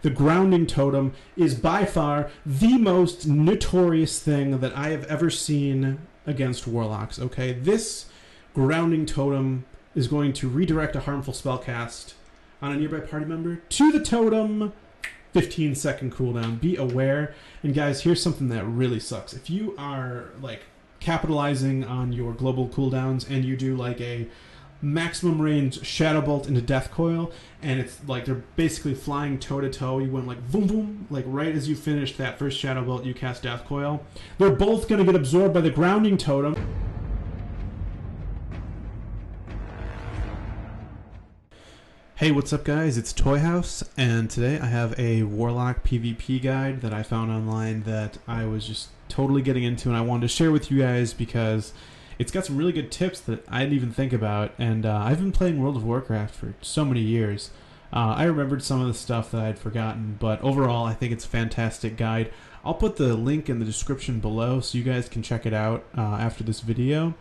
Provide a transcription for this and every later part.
The grounding totem is by far the most notorious thing that I have ever seen against warlocks. Okay, this grounding totem is going to redirect a harmful spell cast on a nearby party member to the totem. 15-second cooldown. Be aware. And guys, here's something that really sucks. If you are like capitalizing on your global cooldowns and you do like a maximum range shadow bolt into death coil, and it's like they're basically flying toe to toe, you went like boom boom, like right as you finished that first shadow bolt you cast death coil, they're both going to get absorbed by the grounding totem. Hey, what's up guys, it's Toyhouze, and today I have a Warlock PvP guide that I found online that I was just totally getting into, and I wanted to share with you guys because it's got some really good tips that I didn't even think about, and I've been playing World of Warcraft for so many years. I remembered some of the stuff that I had forgotten, but overall I think it's a fantastic guide. I'll put the link in the description below so you guys can check it out after this video.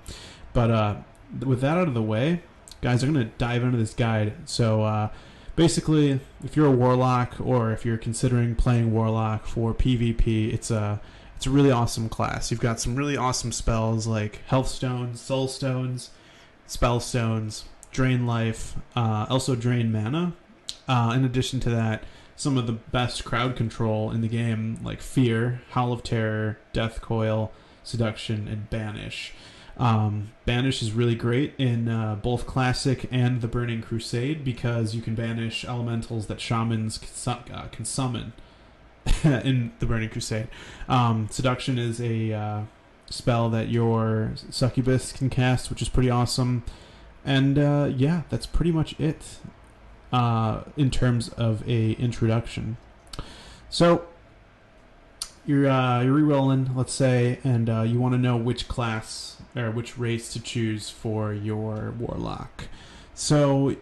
But with that out of the way, guys, I'm going to dive into this guide. So basically, if you're a Warlock or if you're considering playing Warlock for PvP, it's a really awesome class. You've got some really awesome spells like Health Stones, Soul Stones, Spell Stones, Drain Life, also Drain Mana. In addition to that, some of the best crowd control in the game like Fear, Howl of Terror, Death Coil, Seduction, and Banish. Banish is really great in both Classic and the Burning Crusade because you can banish elementals that shamans can summon in the Burning Crusade. Seduction is a spell that your succubus can cast, which is pretty awesome. And yeah, that's pretty much it in terms of a introduction. So you're re-rolling, let's say, and you want to know which class or which race to choose for your Warlock. So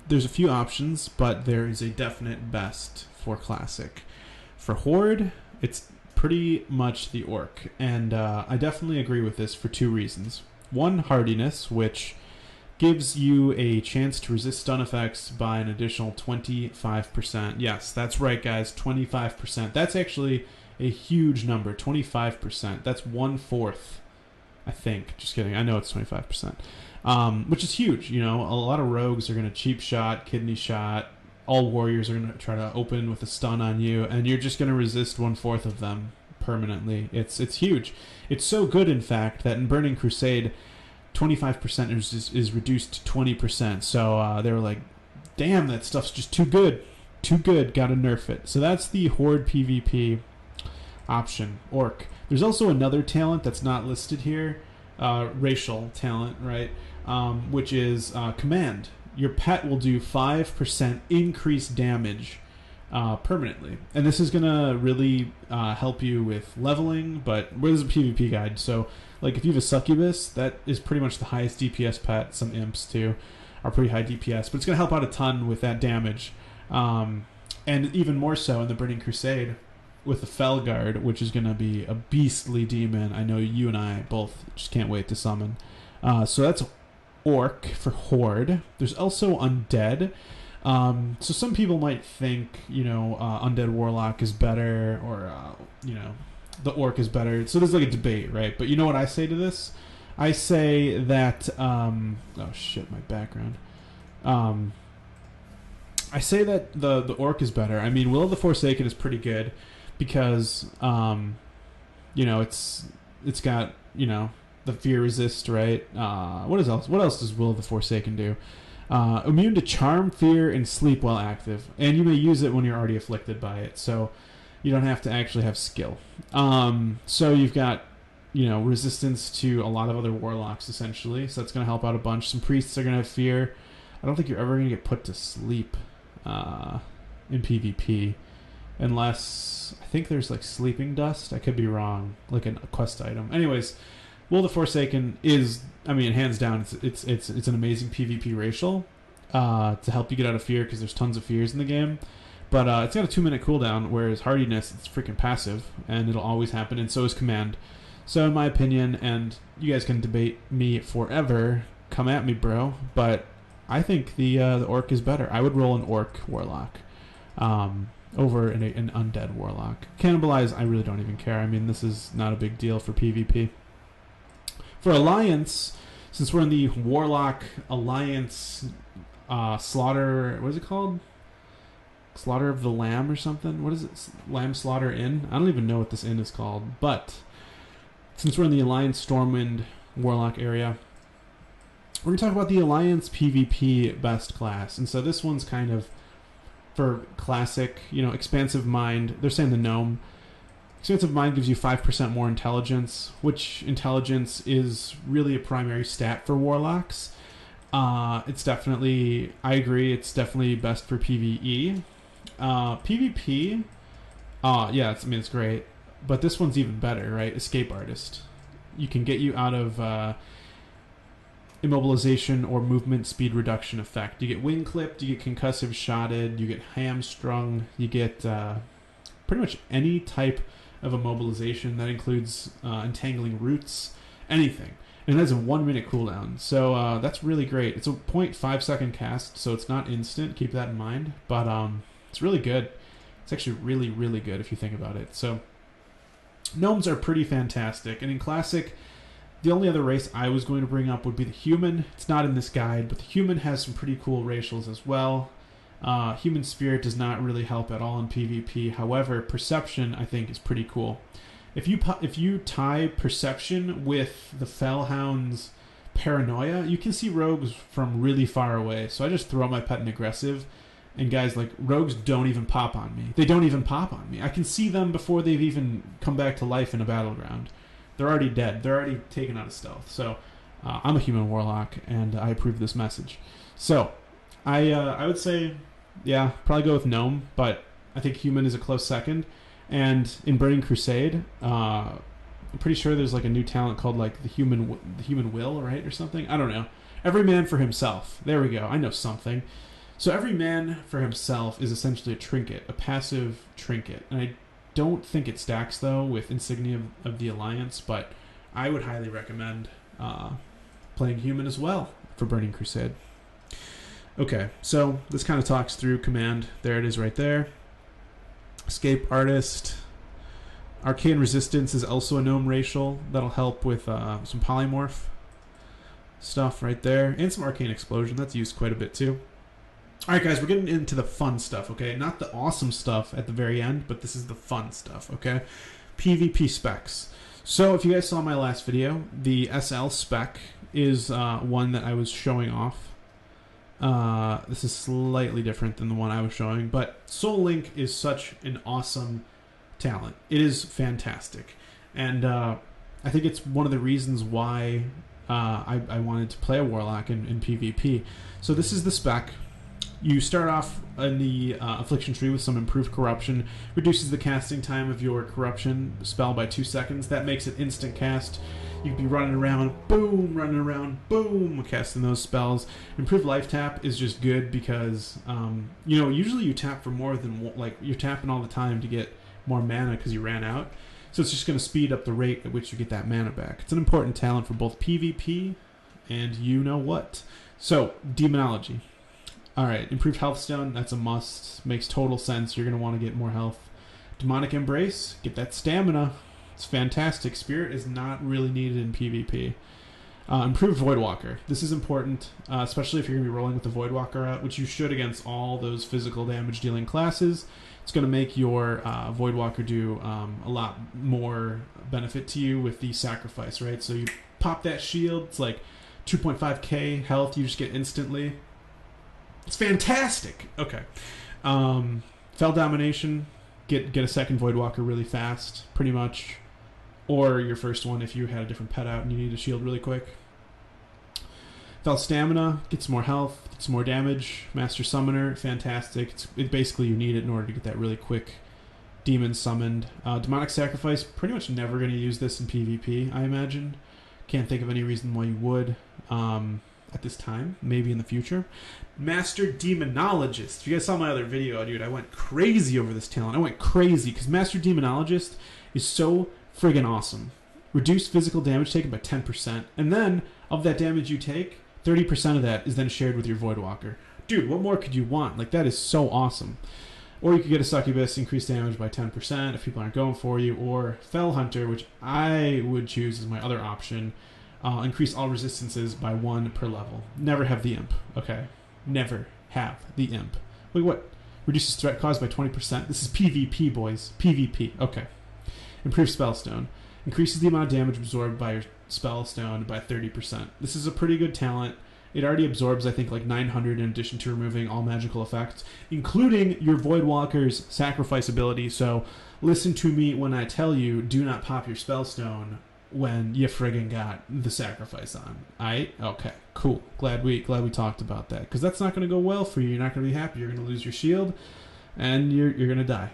there's a few options, but there is a definite best for Classic. For Horde, it's pretty much the Orc, and I definitely agree with this for two reasons. One, hardiness, which gives you a chance to resist stun effects by an additional 25%. Yes, that's right, guys, 25%. That's actually a huge number, 25%. That's 1/4, I think. Just kidding. I know it's 25%, which is huge. You know, a lot of rogues are going to cheap shot, kidney shot. All warriors are going to try to open with a stun on you, and you're just going to resist 1/4 of them permanently. It's huge. It's so good, in fact, that in Burning Crusade, 25% is reduced to 20%. So they were like, damn, that stuff's just too good. Too good, gotta nerf it. So that's the Horde PvP option, Orc. There's also another talent that's not listed here, racial talent, right? Which is Command. Your pet will do 5% increased damage permanently. And this is going to really help you with leveling, but there's a PvP guide. So, like, if you have a succubus, that is pretty much the highest DPS pet. Some imps, too, are pretty high DPS. But it's going to help out a ton with that damage. And even more so in the Burning Crusade with the Felguard, which is going to be a beastly demon. I know you and I both just can't wait to summon. So that's Orc for Horde. There's also Undead. So some people might think, you know, Undead Warlock is better, or, you know, the Orc is better. So there's like a debate, right? But you know what I say to this? I say that, oh shit, my background. I say that the Orc is better. I mean, Will of the Forsaken is pretty good because, you know, it's got, you know, the fear resist, right? What else does Will of the Forsaken do? Immune to charm, fear, and sleep while active. And you may use it when you're already afflicted by it. So you don't have to actually have skill. So you've got, you know, resistance to a lot of other warlocks, essentially. So that's going to help out a bunch. Some priests are going to have fear. I don't think you're ever going to get put to sleep in PvP. Unless, I think there's like sleeping dust. I could be wrong. Like a quest item. Anyways, Will of the Forsaken is, I mean, hands down, it's an amazing PvP racial to help you get out of fear, because there's tons of fears in the game. But it's got a 2-minute cooldown, whereas hardiness, it's freaking passive, and it'll always happen, and so is Command. So in my opinion, and you guys can debate me forever, come at me, bro, but I think the Orc is better. I would roll an Orc Warlock. over an undead warlock. Cannibalize, I really don't even care. I mean, this is not a big deal for PvP. For Alliance, since we're in the Warlock Alliance Slaughter, what is it called? Slaughter of the Lamb or something? What is it? Lamb Slaughter Inn? I don't even know what this inn is called. But since we're in the Alliance Stormwind Warlock area, we're going to talk about the Alliance PvP best class. And so this one's kind of for classic, Expansive Mind. They're saying the Gnome. Expansive Mind gives you 5% more intelligence, which intelligence is really a primary stat for Warlocks. It's definitely, I agree, it's definitely best for PvE. PvP, yeah, it's great. But this one's even better, right? Escape Artist. You can get you out of immobilization or movement speed reduction effect. You get wing clipped, you get concussive shotted, you get hamstrung, you get pretty much any type of immobilization. That includes entangling roots, anything. And it has a 1 minute cooldown. So that's really great. It's a 0.5 second cast, so it's not instant. Keep that in mind. But it's really good. It's actually really, really good if you think about it. So Gnomes are pretty fantastic. And in Classic, the only other race I was going to bring up would be the Human. It's not in this guide, but the Human has some pretty cool racials as well. Human Spirit does not really help at all in PvP. However, Perception, I think, is pretty cool. If you tie Perception with the Fellhound's Paranoia, you can see rogues from really far away. So I just throw my pet in aggressive, and guys, like, rogues don't even pop on me. They don't even pop on me. I can see them before they've even come back to life in a battleground. They're already dead. They're already taken out of stealth. So I'm a Human Warlock, and I approve this message. So I would say, yeah, probably go with Gnome, but I think Human is a close second. And in Burning Crusade, I'm pretty sure there's like a new talent called like the Human Will, right, or something. I don't know. Every man for himself. There we go. I know something. So every man for himself is essentially a trinket, a passive trinket, and I don't think it stacks though with Insignia of the Alliance, but I would highly recommend playing Human as well for Burning Crusade. Okay, so this kind of talks through command. There it is right there. Escape Artist. Arcane Resistance is also a Gnome racial. That'll help with some polymorph stuff right there. And some Arcane Explosion. That's used quite a bit too. Alright guys, we're getting into the fun stuff, okay? Not the awesome stuff at the very end, but this is the fun stuff, okay? PvP specs. So if you guys saw my last video, the SL spec is one that I was showing off. This is slightly different than the one I was showing, but Soul Link is such an awesome talent. It is fantastic. And I think it's one of the reasons why I wanted to play a Warlock in PvP. So this is the spec. You start off in the Affliction tree with some improved corruption. Reduces the casting time of your corruption spell by 2 seconds. That makes it instant cast. You can be running around, boom, casting those spells. Improved life tap is just good because, usually you tap for more than, like, you're tapping all the time to get more mana because you ran out. So it's just going to speed up the rate at which you get that mana back. It's an important talent for both PvP and you know what. So, Demonology. Alright, improved health stone, that's a must. Makes total sense. You're going to want to get more health. Demonic Embrace, get that stamina. It's fantastic. Spirit is not really needed in PvP. Improved Voidwalker. This is important, especially if you're going to be rolling with the Voidwalker out, which you should against all those physical damage dealing classes. It's going to make your Voidwalker do a lot more benefit to you with the sacrifice, right? So you pop that shield, it's like 2.5k health you just get instantly. It's fantastic. Okay. Fell Domination. Get a second Voidwalker really fast, pretty much. Or your first one if you had a different pet out and you need a shield really quick. Fell Stamina. Gets more health. Gets more damage. Master Summoner. Fantastic. It basically you need it in order to get that really quick demon summoned. Demonic Sacrifice. Pretty much never going to use this in PvP, I imagine. Can't think of any reason why you would. At this time, maybe in the future. Master Demonologist. If you guys saw my other video, dude, I went crazy over this talent. I went crazy because Master Demonologist is so friggin' awesome. Reduce physical damage taken by 10%, and then of that damage you take, 30% of that is then shared with your Voidwalker. Dude, what more could you want? Like, that is so awesome. Or you could get a Succubus, increase damage by 10% if people aren't going for you, or Fell Hunter, which I would choose as my other option, increase all resistances by 1 per level. Never have the Imp, okay? Never have the Imp. Wait, what? Reduces threat caused by 20%. This is PvP, boys. PvP, okay. Improve Spellstone. Increases the amount of damage absorbed by your Spellstone by 30%. This is a pretty good talent. It already absorbs, I think, like 900 in addition to removing all magical effects, including your Voidwalker's sacrifice ability. So listen to me when I tell you, do not pop your Spellstone when you friggin' got the sacrifice on. Aight? Okay, cool. Glad we talked about that, because that's not going to go well for you. You're not going to be happy. You're going to lose your shield, and you're going to die.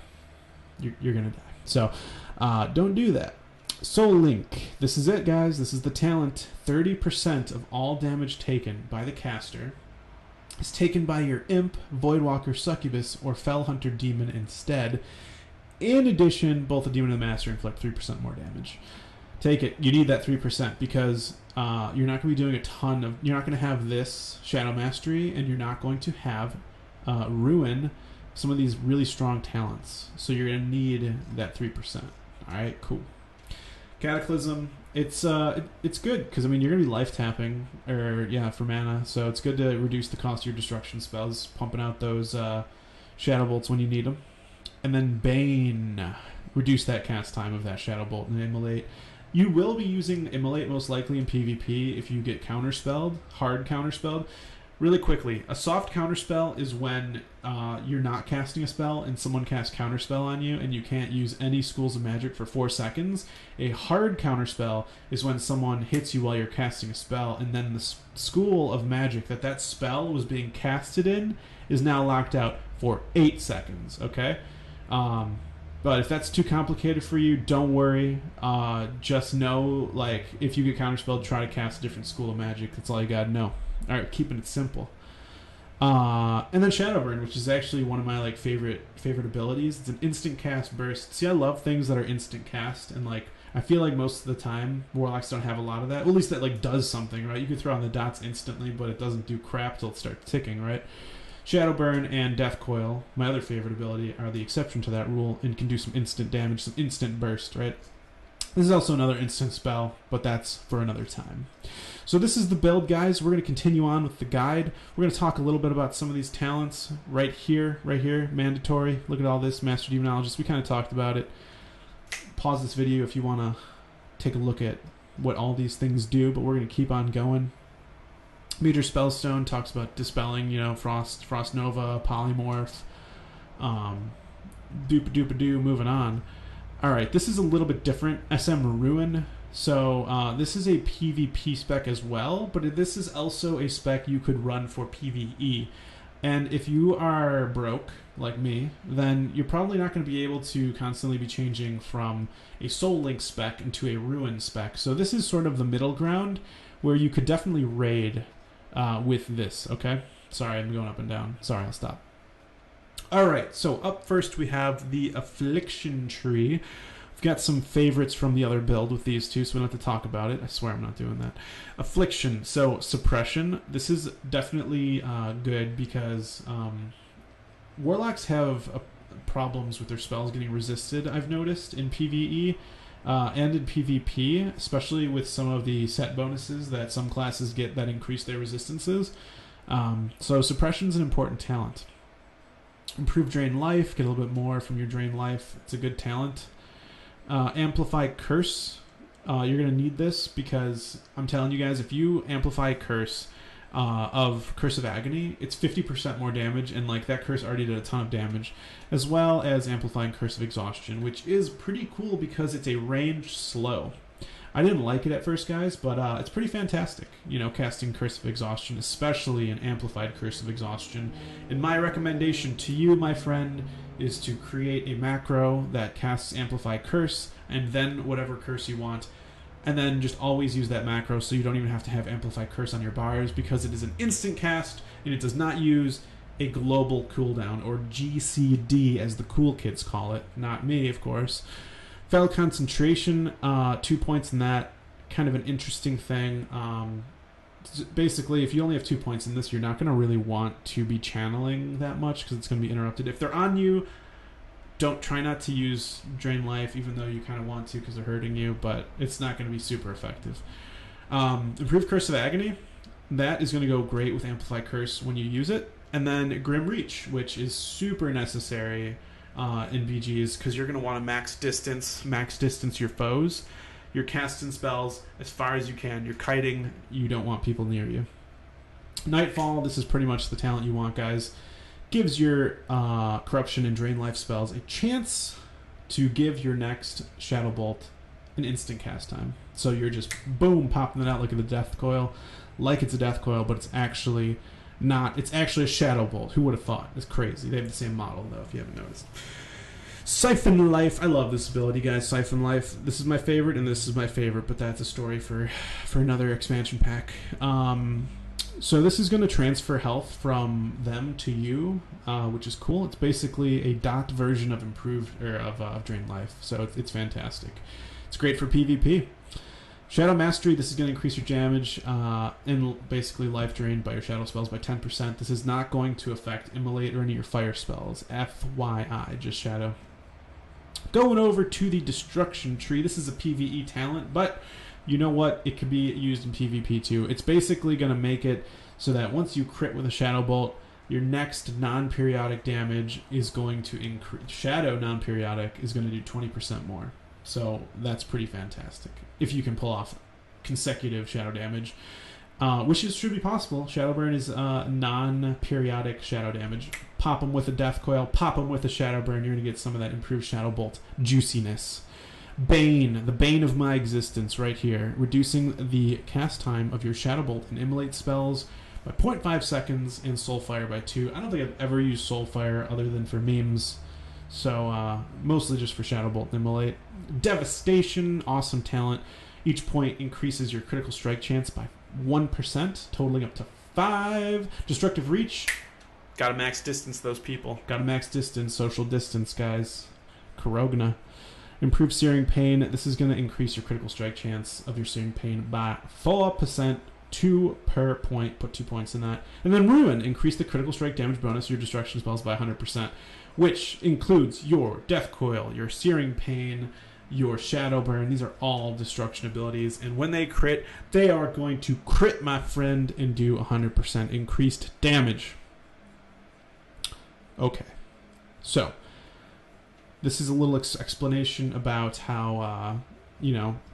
You're going to die. So don't do that. Soul Link. This is it, guys. This is the talent. 30% of all damage taken by the caster is taken by your Imp, Voidwalker, Succubus, or Fell Hunter Demon instead. In addition, both the Demon and the Master inflict 3% more damage. Take it. You need that 3% because you're not going to be doing a ton of... You're not going to have this Shadow Mastery, and you're not going to have Ruin, some of these really strong talents. So you're going to need that 3%. Alright, cool. Cataclysm, it's good because I mean you're gonna be life tapping for mana, so it's good to reduce the cost of your destruction spells, pumping out those shadow bolts when you need them. And then Bane, reduce that cast time of that shadow bolt and Immolate. You will be using Immolate most likely in PvP if you get counterspelled, hard counterspelled. Really quickly, a soft counterspell is when you're not casting a spell and someone casts counterspell on you and you can't use any schools of magic for 4 seconds. A hard counterspell is when someone hits you while you're casting a spell and then the school of magic that spell was being casted in is now locked out for 8 seconds, okay? But if that's too complicated for you, don't worry. Just know, like, if you get counterspelled, try to cast a different school of magic. That's all you gotta know. Alright, keeping it simple. And then Shadowburn, which is actually one of my like favorite abilities. It's an instant cast burst. See, I love things that are instant cast, and like I feel like most of the time Warlocks don't have a lot of that. Well, at least that like does something, right? You can throw on the dots instantly, but it doesn't do crap till it starts ticking, right? Shadowburn and Death Coil, my other favorite ability, are the exception to that rule and can do some instant damage, some instant burst, right? This is also another instant spell, but that's for another time. So this is the build, guys. We're going to continue on with the guide. We're going to talk a little bit about some of these talents right here, mandatory. Look at all this, Master Demonologist. We kind of talked about it. Pause this video if you want to take a look at what all these things do, but we're going to keep on going. Major Spellstone talks about dispelling, Frost Nova, Polymorph, Doopa-doopa-doo, moving on. Alright, this is a little bit different. SM Ruin. So this is a PvP spec as well, but this is also a spec you could run for PvE. And if you are broke, like me, then you're probably not going to be able to constantly be changing from a Soul Link spec into a Ruin spec. So this is sort of the middle ground where you could definitely raid with this, okay? Sorry, I'm going up and down. Sorry, I'll stop. Alright, so up first we have the Affliction Tree. We've got some favorites from the other build with these two, so we don't have to talk about it. I swear I'm not doing that. Affliction, so Suppression. This is definitely good because Warlocks have problems with their spells getting resisted, I've noticed, in PvE and in PvP, especially with some of the set bonuses that some classes get that increase their resistances. So Suppression's an important talent. Improve Drain Life, get a little bit more from your Drain Life. It's a good talent. Amplify Curse. You're going to need this because I'm telling you guys, if you amplify Curse of Curse of Agony, it's 50% more damage, and like that curse already did a ton of damage, as well as amplifying Curse of Exhaustion, which is pretty cool because it's a ranged slow. I didn't like it at first, guys, but it's pretty fantastic, casting Curse of Exhaustion, especially an amplified Curse of Exhaustion. And my recommendation to you, my friend, is to create a macro that casts Amplify Curse, and then whatever curse you want, and then just always use that macro so you don't even have to have Amplify Curse on your bars, because it is an instant cast, and it does not use a global cooldown, or GCD as the cool kids call it. Not me, of course. Fell Concentration, 2 points in that. Kind of an interesting thing. basically, if you only have 2 points in this, you're not going to really want to be channeling that much because it's going to be interrupted. If they're on you, try not to use Drain Life, even though you kind of want to because they're hurting you, but it's not going to be super effective. Improved Curse of Agony. That is going to go great with Amplify Curse when you use it. And then Grim Reach, which is super necessary in BGs because you're going to want to max distance your foes. You're casting spells as far as you can. You're kiting. You don't want people near you. Nightfall, this is pretty much the talent you want, guys. Gives your Corruption and Drain Life spells a chance to give your next Shadow Bolt an instant cast time. So you're just, boom, popping it out like a Death Coil. Like it's a Death Coil, but it's actually not. It's actually a Shadow Bolt. Who would have thought? It's crazy. They have the same model, though, if you haven't noticed. Siphon Life. I love this ability, guys. Siphon Life. This is my favorite, and this is my favorite, but that's a story for another expansion pack. So this is going to transfer health from them to you, which is cool. It's basically a dot version of of Drain Life, so it's fantastic. It's great for PvP. Shadow Mastery, this is going to increase your damage and basically life drained by your shadow spells by 10%. This is not going to affect Immolate or any of your fire spells. FYI, just shadow. Going over to the Destruction Tree. This is a PvE talent, but you know what? It could be used in PvP too. It's basically going to make it so that once you crit with a Shadow Bolt, your next non-periodic damage is going to increase. Shadow non-periodic is going to do 20% more. So that's pretty fantastic. If you can pull off consecutive shadow damage, which should be possible. Shadow Burn is non-periodic shadow damage. Pop them with a Death Coil, pop them with a Shadow Burn, you're going to get some of that improved Shadow Bolt juiciness. Bane, the bane of my existence right here. Reducing the cast time of your Shadow Bolt and Immolate spells by 0.5 seconds and Soulfire by 2. I don't think I've ever used Soulfire other than for memes. So, mostly just for Shadow Bolt and Immolate. Devastation, awesome talent. Each point increases your critical strike chance by 1%, totaling up to 5. Destructive Reach. Gotta max distance those people. Gotta max distance, social distance, guys. Korogna. Improved Searing Pain. This is going to increase your critical strike chance of your Searing Pain by 4%, 2 per point. Put 2 points in that. And then Ruin. Increase the critical strike damage bonus of your destruction spells by 100%, which includes your Death Coil, your Searing Pain, your Shadow Burn. These are all destruction abilities. And when they crit, they are going to crit, my friend, and do 100% increased damage. Okay. So, this is a little explanation about how,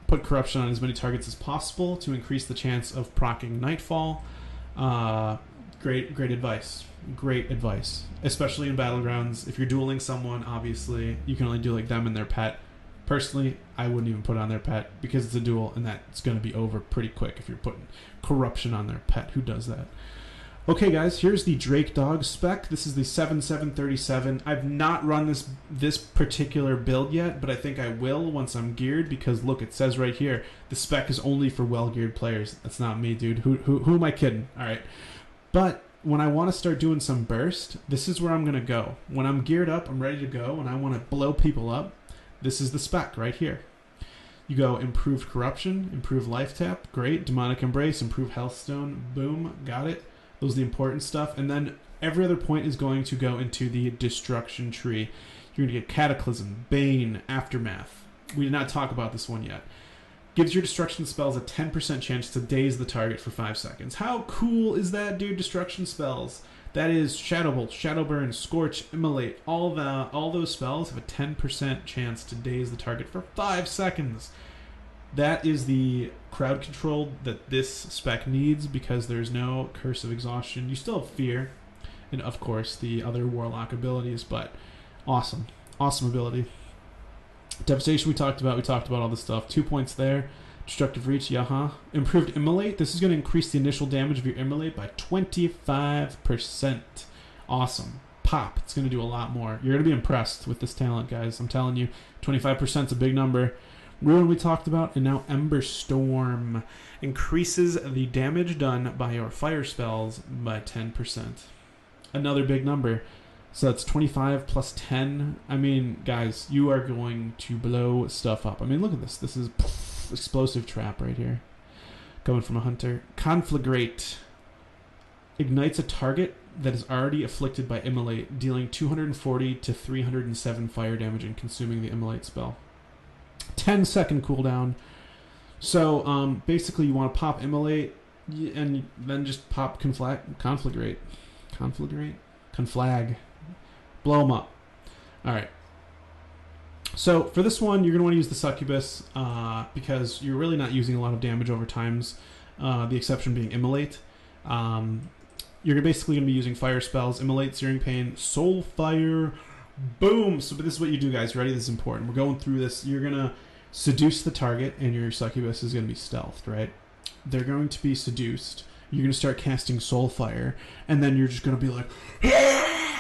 put Corruption on as many targets as possible to increase the chance of proccing Nightfall. Great advice. Great advice. Especially in Battlegrounds. If you're dueling someone, obviously, you can only duel them and their pet. Personally, I wouldn't even put on their pet because it's a duel and that's going to be over pretty quick if you're putting Corruption on their pet. Who does that? Okay, guys, here's the Drakedog Spec. This is the 7737. I've not run this particular build yet, but I think I will once I'm geared because, look, it says right here, the spec is only for well-geared players. That's not me, dude. Who am I kidding? All right. But when I want to start doing some burst, this is where I'm going to go. When I'm geared up, I'm ready to go, and I want to blow people up, this is the spec right here. You go Improved Corruption, Improved Life Tap, great. Demonic Embrace, Improved Health Stone, boom, got it. Those are the important stuff. And then every other point is going to go into the Destruction Tree. You're going to get Cataclysm, Bane, Aftermath. We did not talk about this one yet. Gives your destruction spells a 10% chance to daze the target for 5 seconds. How cool is that, dude? Destruction spells. That is Shadow Bolt, Shadow Burn, Scorch, Immolate. All those spells have a 10% chance to daze the target for 5 seconds. That is the crowd control that this spec needs because there's no Curse of Exhaustion. You still have Fear and, of course, the other Warlock abilities, but awesome. Awesome ability. Devastation we talked about all this stuff. 2 points there. Destructive Reach, Improved Immolate. This is going to increase the initial damage of your Immolate by 25%. Awesome. Pop. It's going to do a lot more. You're going to be impressed with this talent, guys. I'm telling you, 25% is a big number. Ruin we talked about, and now Ember Storm increases the damage done by your fire spells by 10%. Another big number. So that's 25 plus 10. I mean, guys, you are going to blow stuff up. I mean, look at this. This is explosive trap right here. Going from a hunter. Conflagrate. Ignites a target that is already afflicted by Immolate, dealing 240 to 307 fire damage and consuming the Immolate spell. 10-second cooldown. So basically you want to pop Immolate and then just pop Conflagrate. Conflag. Blow them up. Alright. So for this one, you're going to want to use the Succubus because you're really not using a lot of damage over times, the exception being Immolate. You're basically going to be using fire spells, Immolate, Searing Pain, Soul Fire, boom! So this is what you do, guys. Ready? This is important. We're going through this. You're going to seduce the target, and your Succubus is going to be stealthed, right? They're going to be seduced. You're going to start casting Soul Fire, and then you're just going to be like,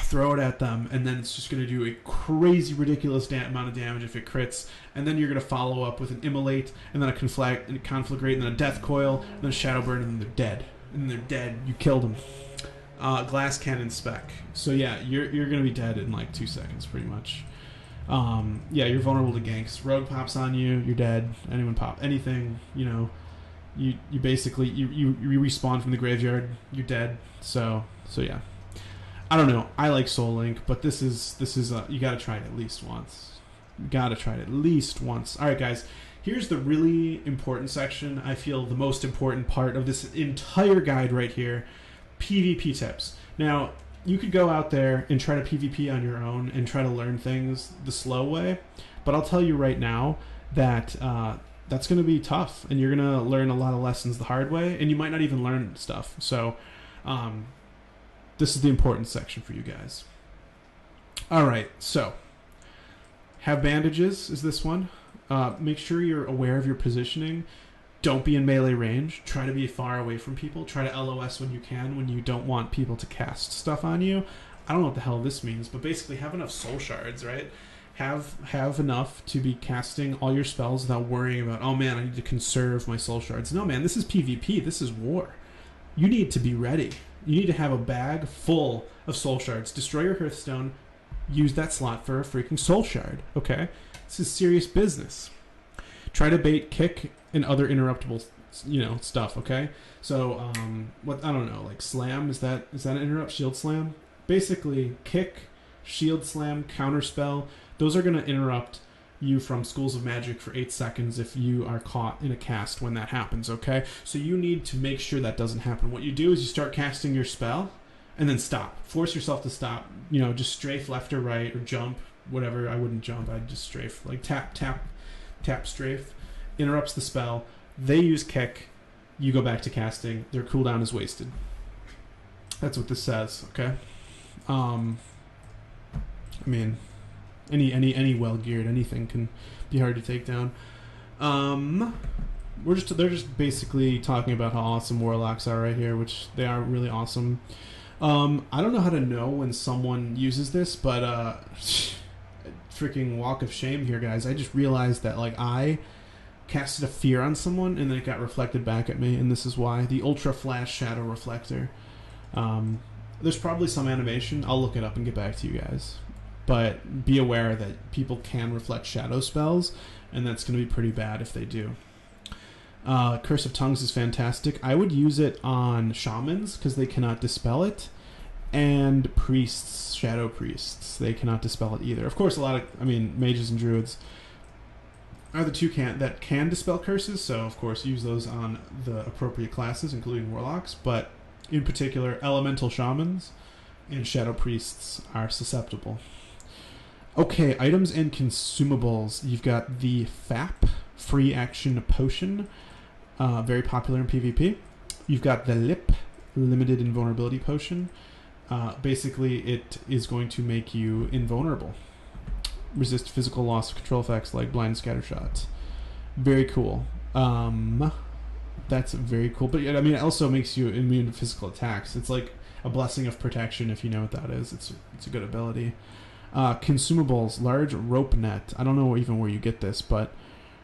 throw it at them, and then it's just going to do a crazy, ridiculous amount of damage if it crits, and then you're going to follow up with an Immolate, and then a Conflagrate, and then a Death Coil, and then a Shadow Burn, and then they're dead. And they're dead. You killed them. Glass Cannon Spec. So yeah, you're going to be dead in like 2 seconds, pretty much. Yeah, you're vulnerable to ganks. Rogue pops on you, you're dead. Anyone pop anything, you basically you respawn from the graveyard, you're dead. So yeah. I don't know. I like Soul Link, but this is you got to try it at least once. You got to try it at least once. All right, guys. Here's the really important section. I feel the most important part of this entire guide right here. PvP tips. Now, you could go out there and try to PvP on your own and try to learn things the slow way, but I'll tell you right now that that's going to be tough, and you're going to learn a lot of lessons the hard way, and you might not even learn stuff. So, this is the important section for you guys. All right, so have bandages is this one. Make sure you're aware of your positioning. Don't be in melee range. Try to be far away from people. Try to LOS when you can, when you don't want people to cast stuff on you. I don't know what the hell this means, but basically have enough soul shards, right? Have enough to be casting all your spells without worrying about, oh man, I need to conserve my soul shards. No, man, this is PvP. This is war. You need to be ready. You need to have a bag full of soul shards. Destroy your Hearthstone. Use that slot for a freaking soul shard, okay? This is serious business. Try to bait, kick, and other interruptible, stuff, okay? So, what, I don't know, like slam, is that an interrupt? Shield slam? Basically, kick, shield slam, counterspell, those are going to interrupt you from Schools of Magic for 8 seconds if you are caught in a cast when that happens, okay? So you need to make sure that doesn't happen. What you do is you start casting your spell, and then stop. Force yourself to stop. Just strafe left or right, or jump, whatever. I wouldn't jump, I'd just strafe. Like tap, strafe. Interrupts the spell. They use kick. You go back to casting. Their cooldown is wasted. That's what this says, okay? I mean, any well-geared, anything can be hard to take down. They're just basically talking about how awesome Warlocks are right here, which they are really awesome. I don't know how to know when someone uses this, but freaking walk of shame here, guys. I just realized that I casted a fear on someone and then it got reflected back at me, and this is why. The Ultra Flash Shadow Reflector. There's probably some animation. I'll look it up and get back to you guys. But be aware that people can reflect shadow spells, and that's going to be pretty bad if they do. Curse of Tongues is fantastic. I would use it on shamans because they cannot dispel it, and priests, shadow priests, they cannot dispel it either. Of course, mages and druids are the two that can dispel curses, so of course use those on the appropriate classes, including warlocks, but in particular, elemental shamans and shadow priests are susceptible. Okay, items and consumables. You've got the FAP, Free Action Potion, very popular in PvP. You've got the LIP, Limited Invulnerability Potion. Basically, it is going to make you invulnerable. Resist physical loss of control effects like blind scatter shots. Very cool. That's very cool. But it also makes you immune to physical attacks. It's like a blessing of protection, if you know what that is. It's a good ability. Consumables, large rope net. I don't know even where you get this, but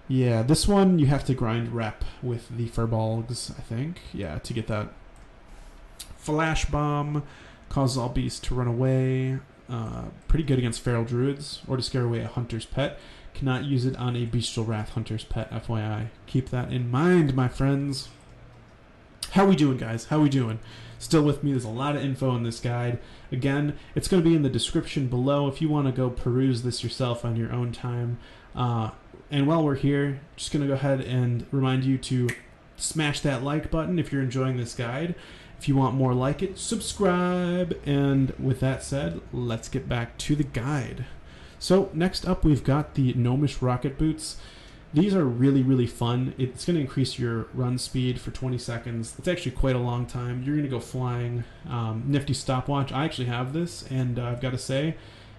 yeah, this one you have to grind rep with the Furbolgs, I think. Yeah, to get that. Flash bomb causes all beasts to run away. Pretty good against feral druids or to scare away a hunter's pet. Cannot use it on a bestial wrath hunter's pet, FYI. Keep that in mind, my friends. How we doing, guys? How we doing? Still with me? There's a lot of info in this guide. Again, it's going to be in the description below if you want to go peruse this yourself on your own time. And while we're here, just going to go ahead and remind you to smash that like button if you're enjoying this guide. If you want more like it, subscribe. And with that said, let's get back to the guide. So next up, we've got the Gnomish Rocket Boots. These are really, really fun. It's going to increase your run speed for 20 seconds. It's actually quite a long time. You're going to go flying. Nifty stopwatch. I actually have this, and I've got to say,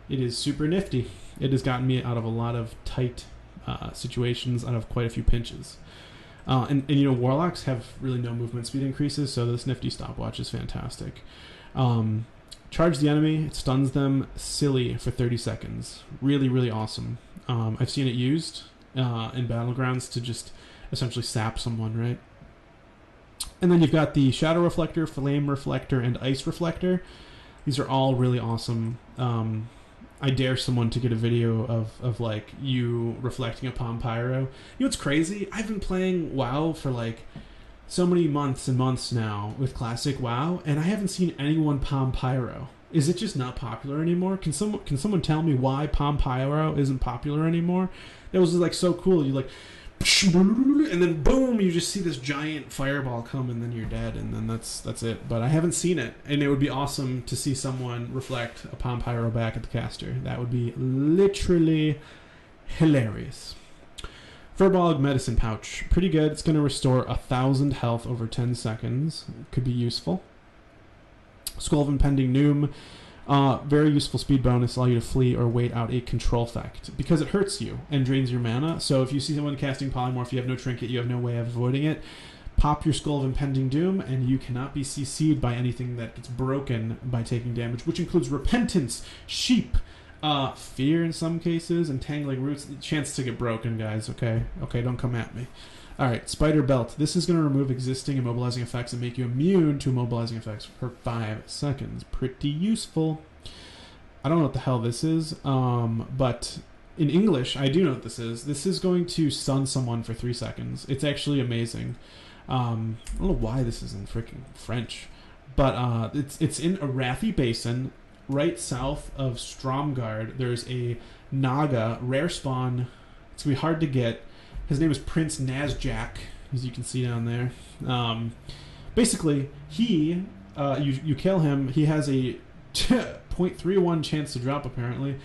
it is super nifty. It has gotten me out of a lot of tight situations, out of quite a few pinches. And you know, Warlocks have really no movement speed increases, so this nifty stopwatch is fantastic. Charge the enemy, it stuns them silly for 30 seconds. Really, really awesome. I've seen it used in Battlegrounds to just essentially sap someone, right? And then you've got the Shadow Reflector, Flame Reflector, and Ice Reflector. These are all really awesome. I dare someone to get a video of like you reflecting upon Pyro. You know what's crazy? I've been playing WoW for like so many months and months now with Classic WoW, and I haven't seen anyone palm Pyro. Is it just not popular anymore? Can someone tell me why palm Pyro isn't popular anymore? That was like so cool. You like, and then boom, you just see this giant fireball come, and then you're dead, and then that's it. But I haven't seen it, and it would be awesome to see someone reflect a palm Pyro back at the caster. That would be literally hilarious. Furbog Medicine Pouch, pretty good. It's going to restore 1,000 health over 10 seconds. Could be useful. Skull of Impending Doom, very useful speed bonus, allow you to flee or wait out a control effect because it hurts you and drains your mana. So if you see someone casting Polymorph, you have no trinket, you have no way of avoiding it. Pop your Skull of Impending Doom, and you cannot be CC'd by anything that gets broken by taking damage, which includes Repentance, Sheep, Fear in some cases, Entangling Roots. Chance to get broken, guys, okay? Okay, don't come at me. Alright, Spider Belt. This is going to remove existing immobilizing effects and make you immune to immobilizing effects for 5 seconds. Pretty useful. I don't know what the hell this is, but in English, I do know what this is. This is going to stun someone for 3 seconds. It's actually amazing. I don't know why this is in freaking French, but it's in Arathi Basin, right south of Stromgarde. There's a Naga, rare spawn. It's going to be hard to get. His name is Prince Nazjack, as you can see down there. Basically, you kill him. He has a 0.31 chance to drop, apparently.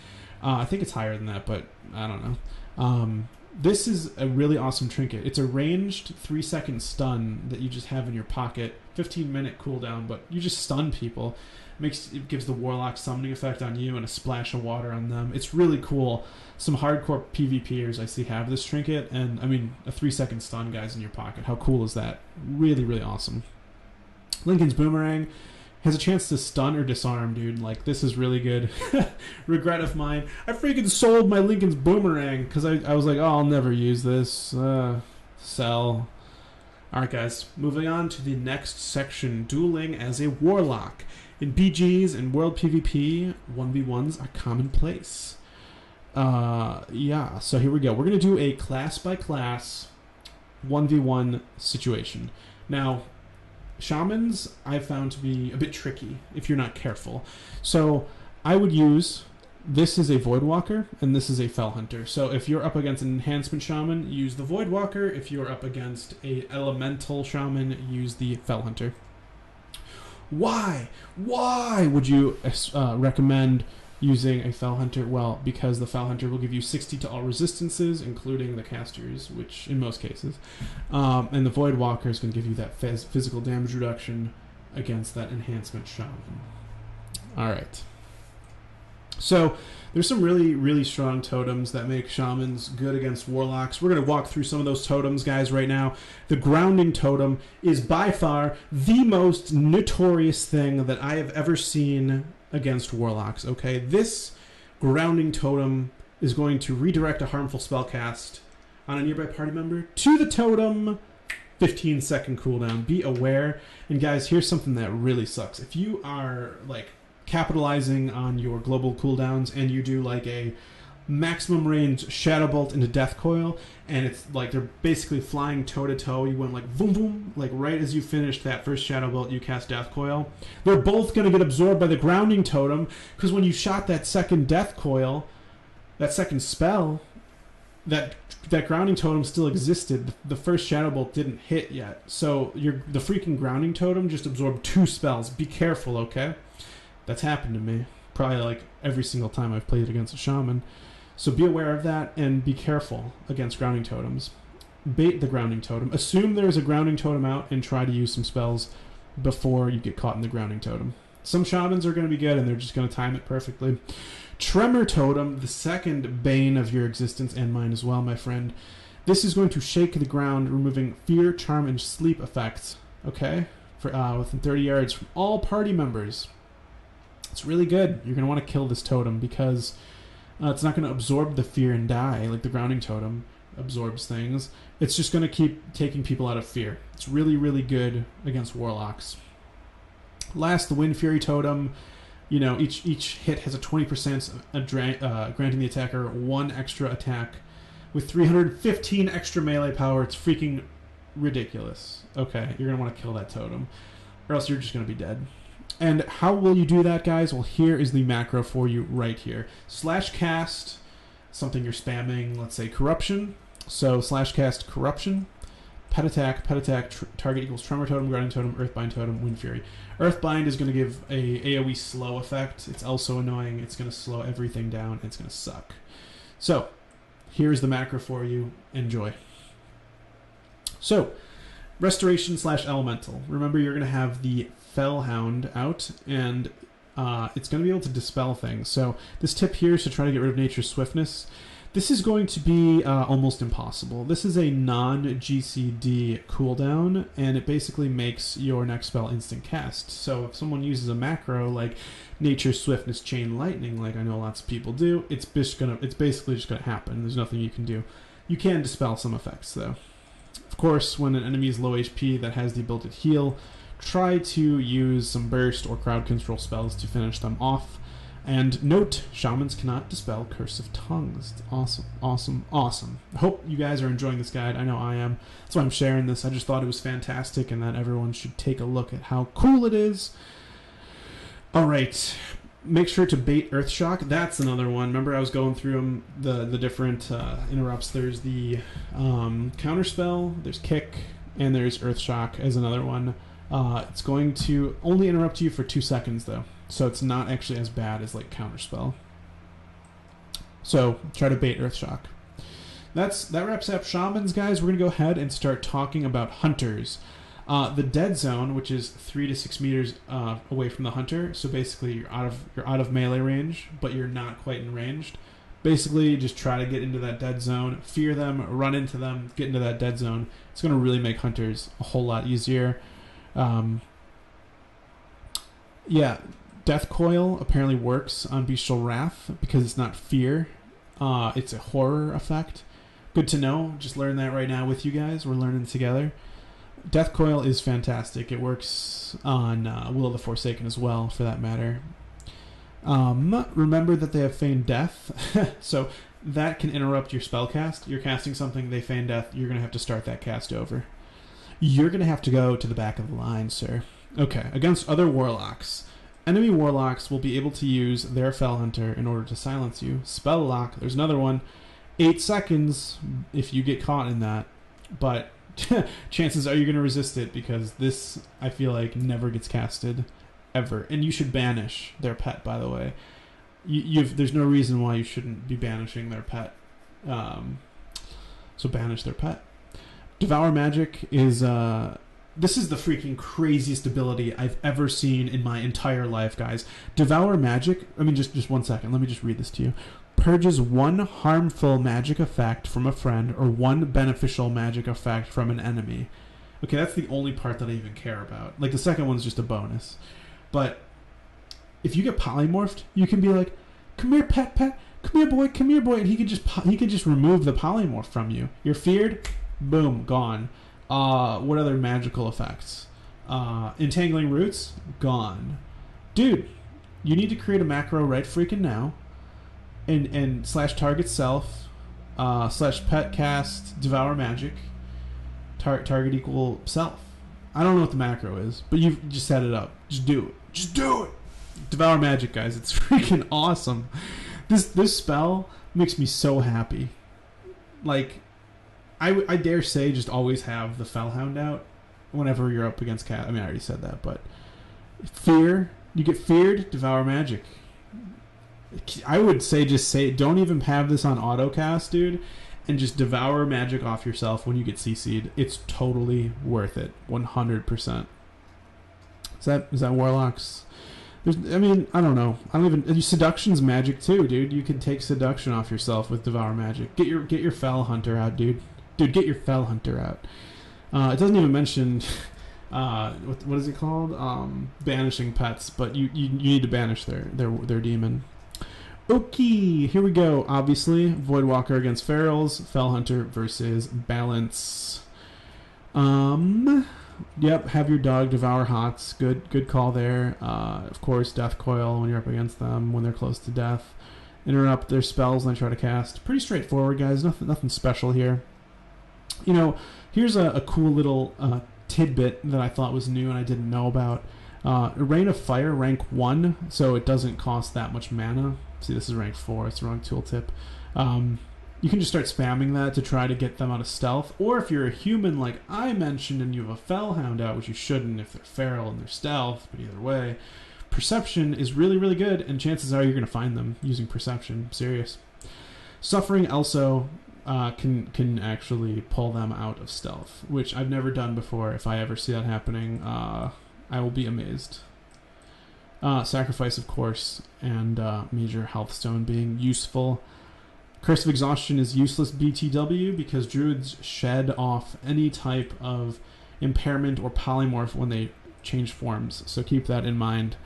I think it's higher than that, but I don't know. This is a really awesome trinket. It's a ranged 3-second stun that you just have in your pocket. 15-minute cooldown, but you just stun people. It gives the Warlock summoning effect on you and a splash of water on them. It's really cool. Some hardcore PvPers I see have this trinket, and I mean, a 3-second stun, guys, in your pocket. How cool is that? Really, really awesome. Lincoln's Boomerang has a chance to stun or disarm, dude. Like, this is really good. Regret of mine. I freaking sold my Lincoln's Boomerang because I was like, oh, I'll never use this. Sell. Alright, guys. Moving on to the next section. Dueling as a Warlock. In BGs and World PvP, 1v1s are commonplace. Yeah, so here we go. We're going to do a class-by-class 1v1 situation. Now, Shamans I've found to be a bit tricky if you're not careful. So I would use, this is a Voidwalker, and this is a Fell Hunter. So if you're up against an Enhancement Shaman, use the Voidwalker. If you're up against a Elemental Shaman, use the Fell Hunter. Why would you recommend using a Fell Hunter? Well, because the Fell Hunter will give you 60 to all resistances, including the casters, which in most cases. And the Voidwalker is going to give you that physical damage reduction against that Enhancement Shaman. Alright. So, there's some really, really strong totems that make Shamans good against Warlocks. We're going to walk through some of those totems, guys, right now. The Grounding Totem is by far the most notorious thing that I have ever seen against Warlocks, okay? This Grounding Totem is going to redirect a harmful spell cast on a nearby party member to the totem. 15-second cooldown. Be aware. And guys, here's something that really sucks. If you are, like, capitalizing on your global cooldowns and you do like a maximum range Shadow Bolt into Death Coil, and it's like they're basically flying toe to toe. You went like boom boom, like right as you finished that first Shadow Bolt, you cast Death Coil. They're both going to get absorbed by the Grounding Totem, because when you shot that second Death Coil, that second spell, that Grounding Totem still existed. The first Shadow Bolt didn't hit yet, so the freaking Grounding Totem just absorbed 2 spells. Be careful, okay? That's happened to me probably like every single time I've played against a shaman. So be aware of that and be careful against Grounding Totems. Bait the Grounding Totem. Assume there's a Grounding Totem out and try to use some spells before you get caught in the Grounding Totem. Some shamans are going to be good and they're just going to time it perfectly. Tremor Totem, the second bane of your existence and mine as well, my friend. This is going to shake the ground, removing fear, charm, and sleep effects, okay? For within 30 yards from all party members. It's really good. You're going to want to kill this totem because it's not going to absorb the fear and die like the Grounding Totem absorbs things. It's just going to keep taking people out of fear. It's really, really good against Warlocks. Last, the Wind Fury Totem. You know, each hit has a 20% granting the attacker 1 extra attack with 315 extra melee power. It's freaking ridiculous. Okay, you're going to want to kill that totem, or else you're just going to be dead. And how will you do that, guys? Well, here is the macro for you right here. /cast, something you're spamming, let's say Corruption. So /cast Corruption, pet attack, target equals Tremor Totem, Grounding Totem, Earthbind Totem, Wind Fury. Earthbind is going to give a AoE slow effect. It's also annoying. It's going to slow everything down. It's going to suck. So, here's the macro for you. Enjoy. So, Restoration /Elemental. Remember, you're going to have the Fellhound out, and it's going to be able to dispel things. So, this tip here is to try to get rid of Nature's Swiftness. This is going to be almost impossible. This is a non-GCD cooldown, and it basically makes your next spell instant cast. So if someone uses a macro like Nature's Swiftness Chain Lightning, like I know lots of people do, it's basically just gonna happen. There's nothing you can do. You can dispel some effects, though. Of course, when an enemy is low HP that has the ability to heal, try to use some burst or crowd control spells to finish them off. And note, shamans cannot dispel Curse of Tongues. It's awesome, awesome, awesome. I hope you guys are enjoying this guide. I know I am. That's why I'm sharing this. I just thought it was fantastic and that everyone should take a look at how cool it is. Alright, make sure to bait Earthshock. That's another one. Remember I was going through them, the different interrupts. There's the Counterspell, there's Kick, and there's Earthshock as another one. It's going to only interrupt you for 2 seconds, though. So it's not actually as bad as like Counterspell. So try to bait Earthshock. That wraps up Shamans, guys. We're going to go ahead and start talking about Hunters. The dead zone, which is 3 to 6 meters away from the hunter. So basically you're out of melee range, but you're not quite in range. Basically just try to get into that dead zone, fear them, run into them, get into that dead zone. It's going to really make Hunters a whole lot easier. Yeah, Death Coil apparently works on Bestial Wrath because it's not fear. It's a horror effect. Good to know. Just learned that right now with you guys. We're learning together. Death Coil is fantastic. It works on Will of the Forsaken as well, for that matter. Remember that they have Feign Death, so that can interrupt your spell cast. You're casting something, they Feign Death, you're going to have to start that cast over. You're going to have to go to the back of the line, sir. Okay, against other Warlocks. Enemy Warlocks will be able to use their Fell Hunter in order to silence you. Spell Lock, there's another one. 8 seconds if you get caught in that, but chances are you're going to resist it because this, I feel like, never gets casted ever. And you should banish their pet, by the way. There's no reason why you shouldn't be banishing their pet. So banish their pet. Devour Magic is... this is the freaking craziest ability I've ever seen in my entire life, guys. Devour Magic... I mean, just 1 second. Let me just read this to you. Purges 1 harmful magic effect from a friend or 1 beneficial magic effect from an enemy. Okay, that's the only part that I even care about. Like, the second one's just a bonus. But if you get polymorphed, you can be like, come here, pet. Come here, boy. And he could just remove the polymorph from you. You're feared. Boom, gone. What other magical effects? Entangling Roots, gone. Dude, you need to create a macro right freaking now. and slash target self, slash pet cast devour magic, target equal self. I don't know what the macro is, but you just set it up. Just do it. Just do it. Devour magic, guys. It's freaking awesome. This spell makes me so happy. Like, I dare say just always have the Fellhound out whenever you're up against cat. I mean, I already said that, but fear. You get feared, devour magic. I would say just say don't even have this on autocast, dude, and just devour magic off yourself when you get CC'd. It's totally worth it. 100%. Is that Warlocks? I mean, I don't know. I don't even. Seduction's magic too, dude. You can take seduction off yourself with devour magic. Get your Fell Hunter out, dude. Dude, get your Fell Hunter out. It doesn't even mention what is it called? Banishing pets, but you need to banish their demon. Okay, here we go. Obviously, Voidwalker against Ferals, Fell Hunter versus Balance. Yep, have your dog devour hots. Good call there. Of course, Death Coil when you're up against them when they're close to death. Interrupt their spells when they try to cast. Pretty straightforward, guys. Nothing special here. You know, here's a cool little tidbit that I thought was new and I didn't know about. Rain of Fire, rank 1, so it doesn't cost that much mana. See, this is rank 4. It's the wrong tooltip. You can just start spamming that to try to get them out of stealth. Or if you're a human like I mentioned and you have a Fellhound out, which you shouldn't if they're feral and they're stealth, but either way, Perception is really, really good, and chances are you're going to find them using Perception. Serious. Suffering also can actually pull them out of stealth, which I've never done before. If I ever see that happening, I will be amazed. Sacrifice, of course, and Major Health Stone being useful. Curse of Exhaustion is useless BTW because druids shed off any type of impairment or polymorph when they change forms, so keep that in mind.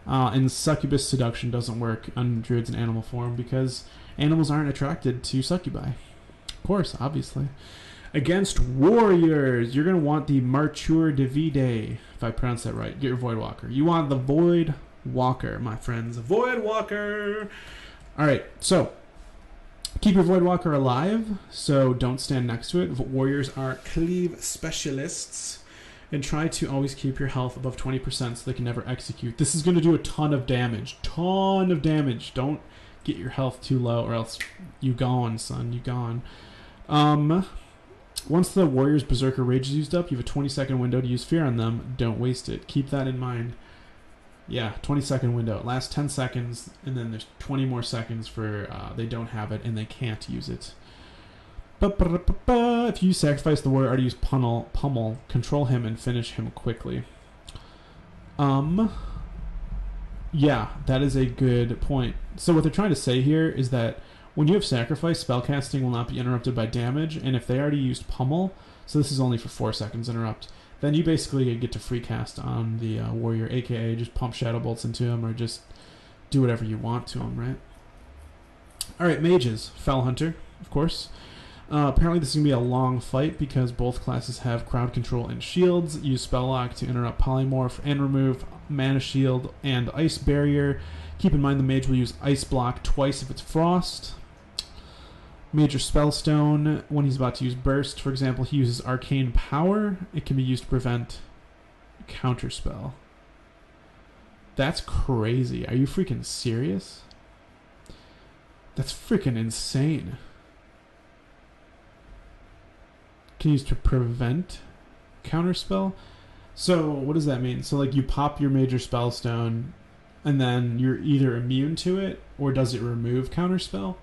And Succubus Seduction doesn't work on druids in animal form because animals aren't attracted to succubi. Of course, obviously. Against warriors, you're going to want the Marchur Divide, if I pronounce that right. Get your Voidwalker. You want the Voidwalker, my friends. Voidwalker! Alright, so keep your Voidwalker alive, so don't stand next to it. Warriors are cleave specialists. And try to always keep your health above 20% so they can never execute. This is going to do a ton of damage. Ton of damage. Don't get your health too low or else you gone, son. You gone. Once the Warrior's Berserker Rage is used up, you have a 20-second window to use Fear on them. Don't waste it. Keep that in mind. Yeah, 20-second window. It lasts 10 seconds, and then there's 20 more seconds for they don't have it and they can't use it. If you sacrifice the warrior or use pummel, control him and finish him quickly. Yeah, that is a good point. So what they're trying to say here is that when you have sacrifice, spellcasting will not be interrupted by damage, and if they already used pummel, so this is only for 4 seconds interrupt, then you basically get to free cast on the warrior, aka just pump Shadow Bolts into him or just do whatever you want to him, right? Alright, mages. Fell Hunter, of course. Apparently this is going to be a long fight because both classes have crowd control and shields. Use Spell Lock to interrupt Polymorph and remove Mana Shield and Ice Barrier. Keep in mind the mage will use Ice Block twice if it's Frost. Major Spellstone, when he's about to use Burst, for example, he uses Arcane Power. It can be used to prevent Counterspell. That's crazy. Are you freaking serious? That's freaking insane. Can use to prevent counterspell. So what does that mean? So like you pop your major spellstone and then you're either immune to it or does it remove counterspell?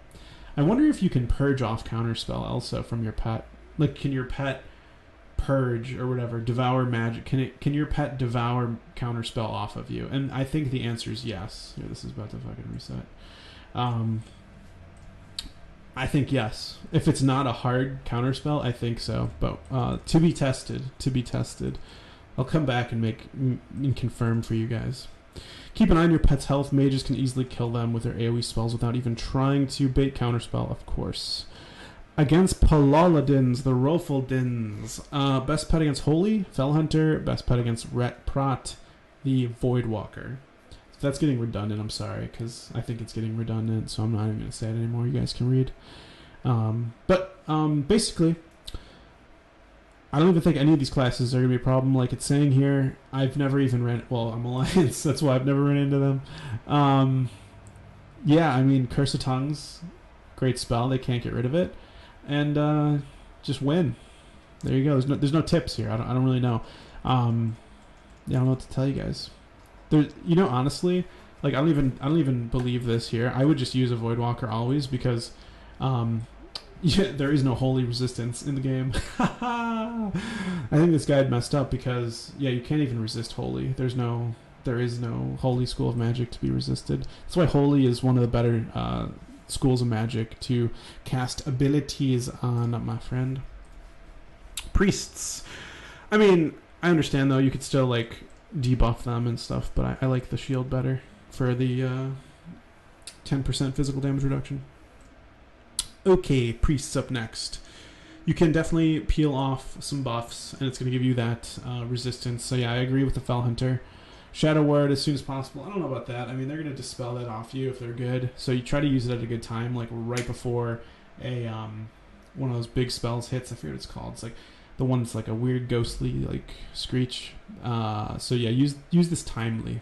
I wonder if you can purge off counterspell also from your pet. Like can your pet purge or whatever, devour magic? Can your pet devour counterspell off of you? And I think the answer is yes. Here, this is about to fucking reset. I think yes. If it's not a hard counterspell, I think so. But to be tested. To be tested. I'll come back and confirm for you guys. Keep an eye on your pet's health. Mages can easily kill them with their AoE spells without even trying to bait counterspell, of course. Against Palaladins, the Rofaldins. Best pet against Holy, Fell Hunter. Best pet against Ret Prat, the Voidwalker. that's getting redundant. I'm sorry, because I think it's getting redundant, so I'm not even going to say it anymore. You guys can read. Basically, I don't even think any of these classes are going to be a problem. Like it's saying here, I've never even ran... Well, I'm Alliance, that's why I've never run into them. Yeah, I mean, Curse of Tongues, great spell. They can't get rid of it. And just win. There you go. There's no tips here. I don't really know. Yeah, I don't know what to tell you guys. Honestly, like I don't even believe this here. I would just use a Voidwalker always because there is no holy resistance in the game. I think this guide messed up because you can't even resist holy. There is no holy school of magic to be resisted. That's why holy is one of the better schools of magic to cast abilities on, my friend. Priests. I mean, I understand though, you could still like debuff them and stuff, but I like the shield better for the 10% physical damage reduction. Okay, priests up next. You can definitely peel off some buffs, and it's going to give you that resistance. So yeah, I agree with the Fell Hunter. Shadow Ward as soon as possible. I don't know about that. I mean, they're going to dispel that off you if they're good. So you try to use it at a good time, like right before a one of those big spells hits. I forget what it's called. It's like the one that's like a weird ghostly like screech. So yeah, use this timely.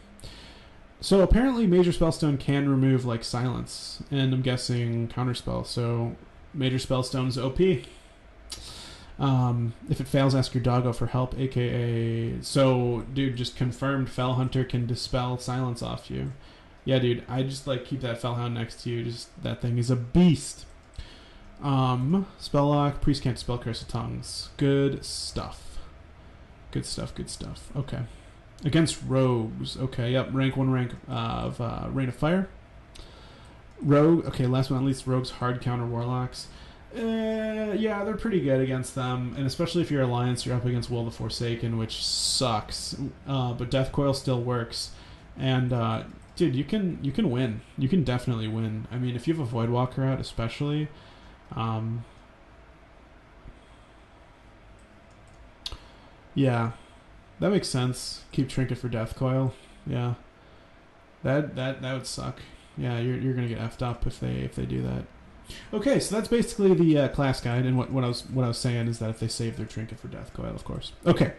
So apparently Major Spellstone can remove like silence, and I'm guessing counterspell. So Major Spellstone's OP. If it fails, ask your doggo for help, aka... So, dude, just confirmed Fell Hunter can dispel silence off you. Yeah, dude, I just like keep that Fellhound next to you. Just that thing is a beast. Spell lock, priest can't dispel Curse of Tongues. Good stuff. Good stuff. Okay. Against rogues. Okay, yep. Rank 1 rank of Rain of Fire. Rogue. Okay, last but not least, rogues hard counter warlocks. Yeah, they're pretty good against them, and especially if you're Alliance, you're up against Will the Forsaken, which sucks. But Death Coil still works, and dude, you can win. You can definitely win. I mean, if you have a Voidwalker out, especially. Yeah. That makes sense. Keep Trinket for Death Coil. Yeah. That would suck. Yeah, you're gonna get effed up if they do that. Okay, so that's basically the class guide, and what I was saying is that if they save their Trinket for Death Coil, of course. Okay.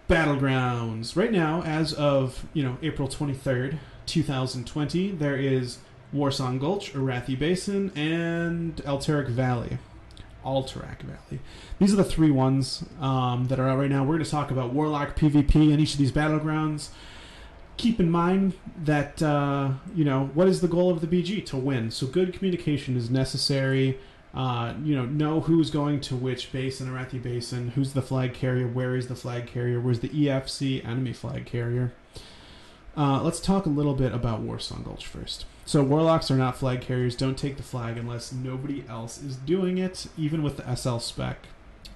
Battlegrounds. Right now, as of April 23rd, 2020, there is Warsong Gulch, Arathi Basin, and Alterac Valley. These are the 3 ones that are out right now. We're going to talk about Warlock PvP in each of these battlegrounds. Keep in mind that, what is the goal of the BG? To win. So good communication is necessary. Know who's going to which base in Arathi Basin, who's the flag carrier, where is the flag carrier, where's the EFC enemy flag carrier. Let's talk a little bit about Warsong Gulch first. So Warlocks are not flag carriers. Don't take the flag unless nobody else is doing it. Even with the SL spec,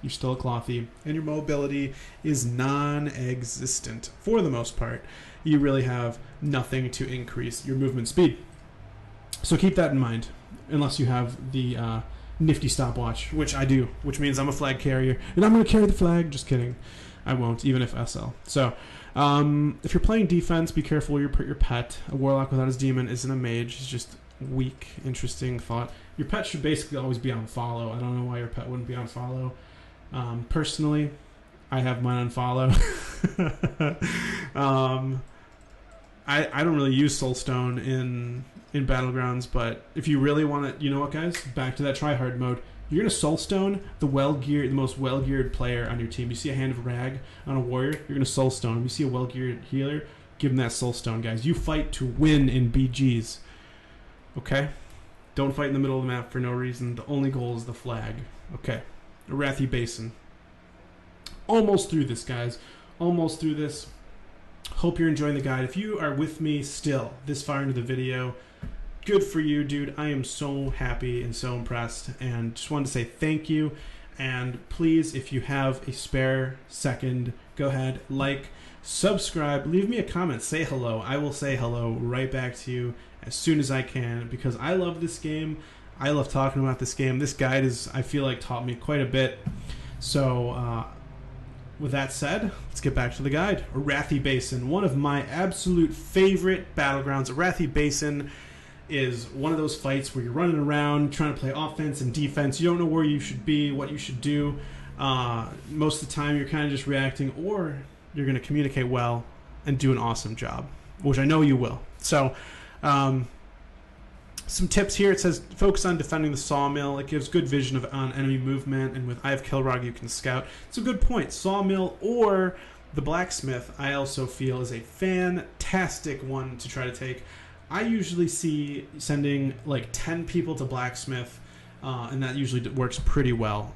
you're still a clothy, and your mobility is non-existent for the most part. You really have nothing to increase your movement speed. So keep that in mind, unless you have the nifty stopwatch, which I do, which means I'm a flag carrier, and I'm going to carry the flag. Just kidding. I won't, even if SL. So, if you're playing defense, be careful where you put your pet. A Warlock without his demon isn't a mage. It's just weak. Interesting thought. Your pet should basically always be on follow. I don't know why your pet wouldn't be on follow. Personally, I have mine on follow. I don't really use Soulstone in Battlegrounds, but if you really want to, you know what, guys? Back to that tryhard mode. You're going to Soulstone the most well-geared player on your team. You see a Hand of Rag on a warrior, you're going to Soulstone him. You see a well-geared healer, give him that Soulstone, guys. You fight to win in BGs. Okay? Don't fight in the middle of the map for no reason. The only goal is the flag. Okay. Arathi Basin. Almost through this, guys. Almost through this. Hope you're enjoying the guide. If you are with me still this far into the video, good for you, dude. I am so happy and so impressed, and just wanted to say thank you. And please, if you have a spare second, go ahead, like, subscribe, leave me a comment, say hello. I will say hello right back to you as soon as I can, because I love this game. I love talking about this game. This guide I feel like, taught me quite a bit. So with that said, let's get back to the guide. Arathi Basin, one of my absolute favorite battlegrounds. Arathi Basin is one of those fights where you're running around trying to play offense and defense. You don't know where you should be, what you should do. Most of the time you're kind of just reacting, or you're going to communicate well and do an awesome job, which I know you will. So some tips here. It says focus on defending the sawmill. It gives good vision on enemy movement, and with Eye of Kilrog you can scout. It's a good point. Sawmill or the blacksmith I also feel is a fantastic one to try to take. I usually see sending like 10 people to blacksmith, and that usually works pretty well.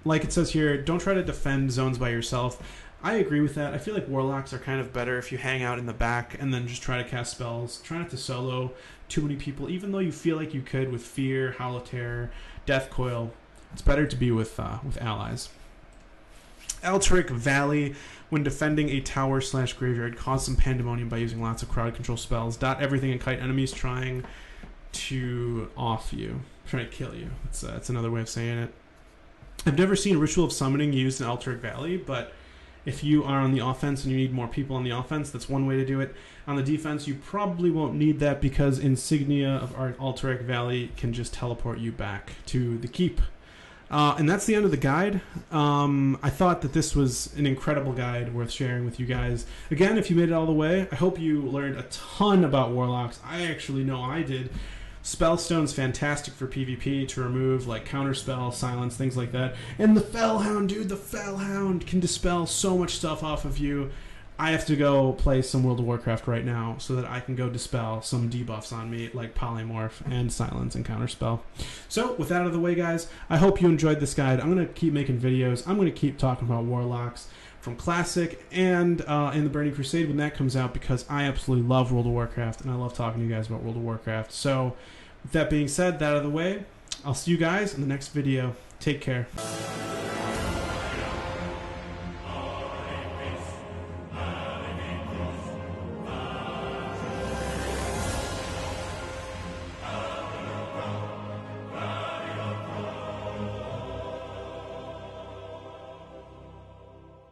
Like it says here, don't try to defend zones by yourself. I agree with that. I feel like warlocks are kind of better if you hang out in the back and then just try to cast spells. Try not to solo too many people, even though you feel like you could with Fear, Howl of Terror, Death Coil. It's better to be with allies. Elteric Valley, when defending a tower/graveyard, cause some pandemonium by using lots of crowd control spells. Dot everything and kite enemies trying to off you, trying to kill you. That's another way of saying it. I've never seen Ritual of Summoning used in Elteric Valley, but if you are on the offense and you need more people on the offense, that's one way to do it. On the defense, you probably won't need that because Insignia of Elteric Valley can just teleport you back to the keep. And that's the end of the guide. I thought that this was an incredible guide worth sharing with you guys. Again, if you made it all the way, I hope you learned a ton about Warlocks. I actually know I did. Spellstone's fantastic for PvP to remove like counterspell, silence, things like that. And the Fellhound, dude, the Fellhound can dispel so much stuff off of you. I have to go play some World of Warcraft right now so that I can go dispel some debuffs on me like Polymorph and silence and counterspell. So with that out of the way, guys, I hope you enjoyed this guide. I'm going to keep making videos. I'm going to keep talking about Warlocks from Classic and in the Burning Crusade when that comes out, because I absolutely love World of Warcraft and I love talking to you guys about World of Warcraft. So with that being said, that out of the way, I'll see you guys in the next video. Take care.